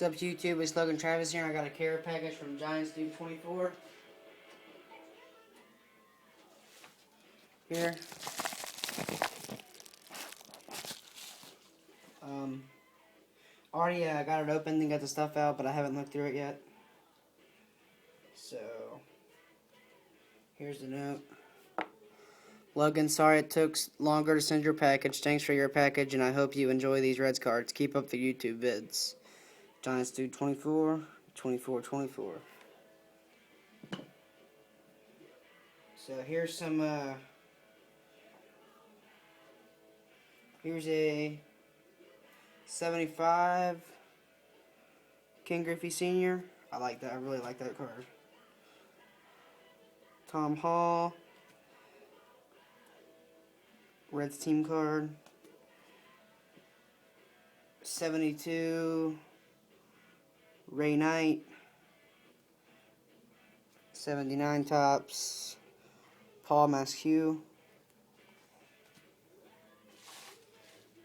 What's up, YouTube? It's Logan Travis here, and I got a care package from Giantsdude24. Here. Already got it open and got the stuff out, but I haven't looked through it yet. So, here's the note. Logan, sorry it took longer to send your package. Thanks for your package, and I hope you enjoy these Reds cards. Keep up the YouTube vids. Giantsdude24, 2424. So here's some, here's a 75 Ken Griffey Sr. I like that. I really like that card. Tom Hall. Reds team card. 72 Ray Knight. 79 Topps Paul Maskew.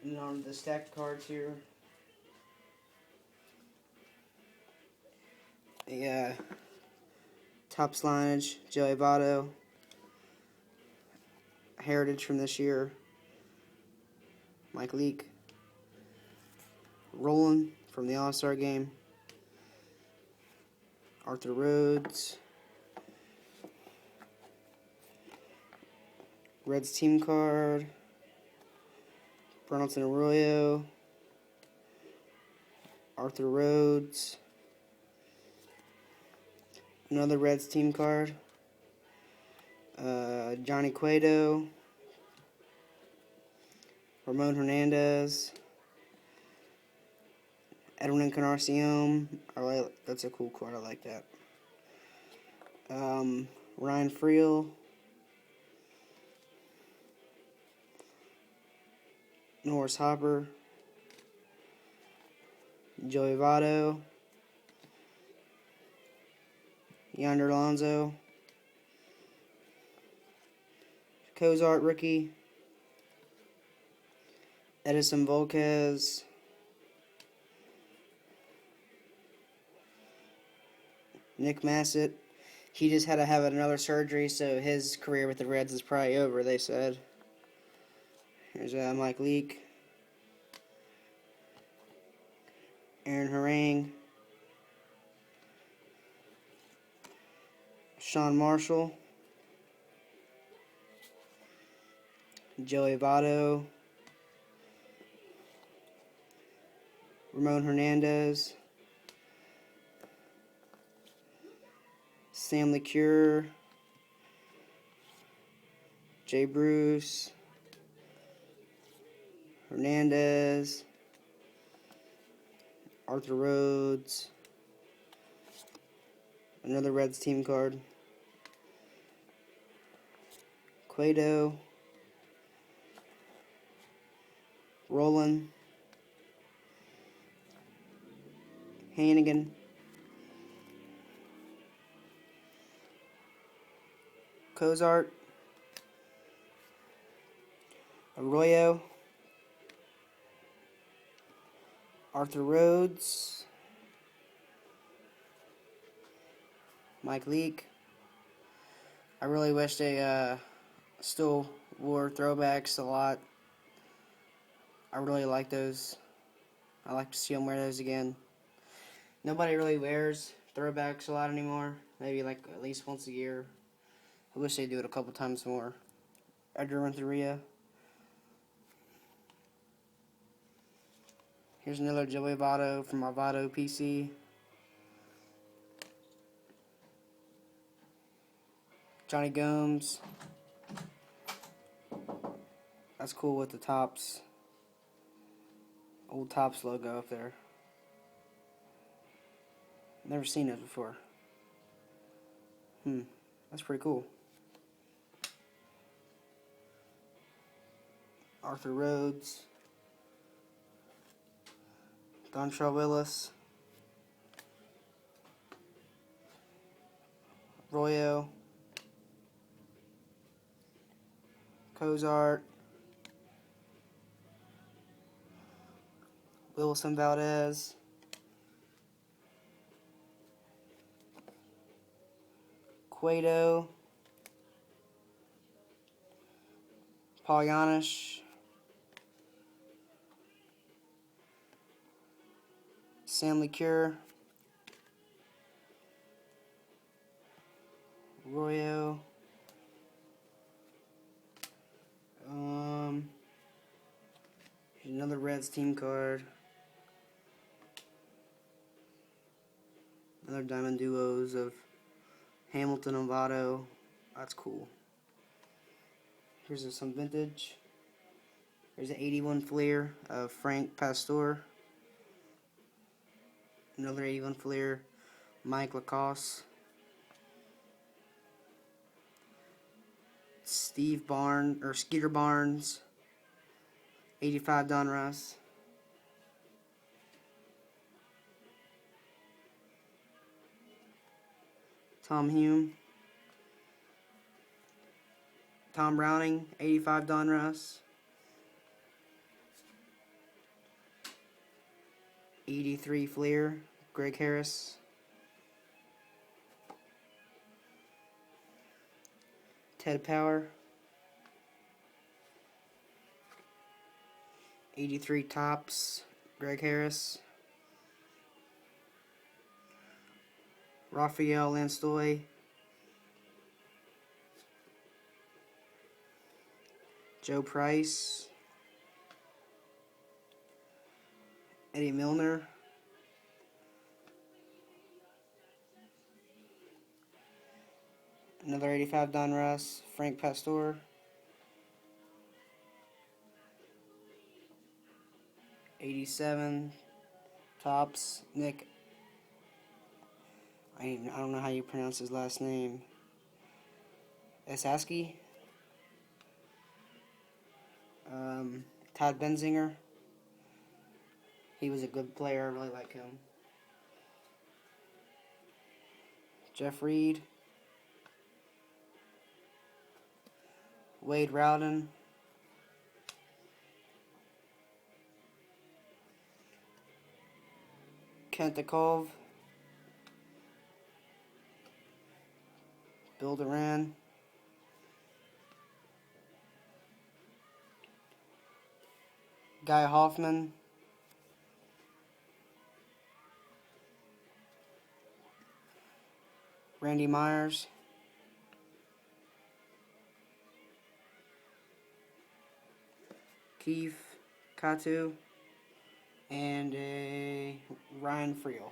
And on the stacked cards here, Topps lineage, Joey Votto. Heritage from this year, Mike Leake. Roland from the All-Star game, Arthur Rhodes. Reds team card, Bronson Arroyo, Arthur Rhodes. Another Reds team card, Johnny Cueto, Ramon Hernandez, Edwin Encarnacion. That's a cool card. I like that. Ryan Friel, Norris Hopper, Joey Votto, Yonder Alonso, Cozart rookie, Edison Volquez, Nick Massett. He just had to have another surgery, so his career with the Reds is probably over, they said. Here's Mike Leake, Aaron Harang, Sean Marshall, Joey Votto, Ramon Hernandez, Sam LeCure, Jay Bruce, Hernandez, Arthur Rhodes, another Reds team card, Cueto, Roland, Hannigan, Cozart, Arroyo, Arthur Rhodes, Mike Leake. I really wish they still wore throwbacks a lot. I really like those. I like to see them wear those again. Nobody really wears throwbacks a lot anymore. Maybe like at least once a year. I wish they'd do it a couple times more. Edgar Renteria. Here's another Joey Votto from our Votto PC. Johnny Gomes. That's cool with the Topps. Old Topps logo up there. Never seen it before. That's pretty cool. Arthur Rhodes. Dontrell Willis. Arroyo. Cozart. Wilson Valdez, Cueto, Paul Giannis, Sam LeCure, Royo, here's another Reds team card, another Diamond Duos of Hamilton and Votto. That's cool. Here's some vintage. There's an 81 Fleer of Frank Pastor. Another 81 Fleer, Mike Lacoste. Skeeter Barnes. 85 Donruss. Tom Hume. Tom Browning, 85 Donruss. 83 Fleer, Greg Harris. Ted Power. 83 Topps, Greg Harris. Rafael Landstoy. Joe Price. Eddie Milner. Another 85 Donruss, Frank Pastor. 87 Topps, Nick. I don't know how you pronounce his last name. Esaski. Todd Benzinger. He was a good player. I really like him. Jeff Reed. Wade Rowden. Kent DeCove. Bill Duran. Guy Hoffman. Randy Myers. Keith Katu. And a Ryan Friel.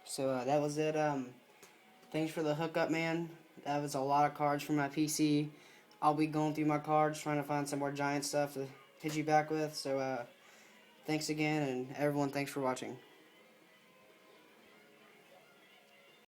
So that was it. Thanks for the hookup, man. That was a lot of cards for my PC. I'll be going through my cards, trying to find some more Giant stuff to hit you back with. So thanks again, and everyone, thanks for watching.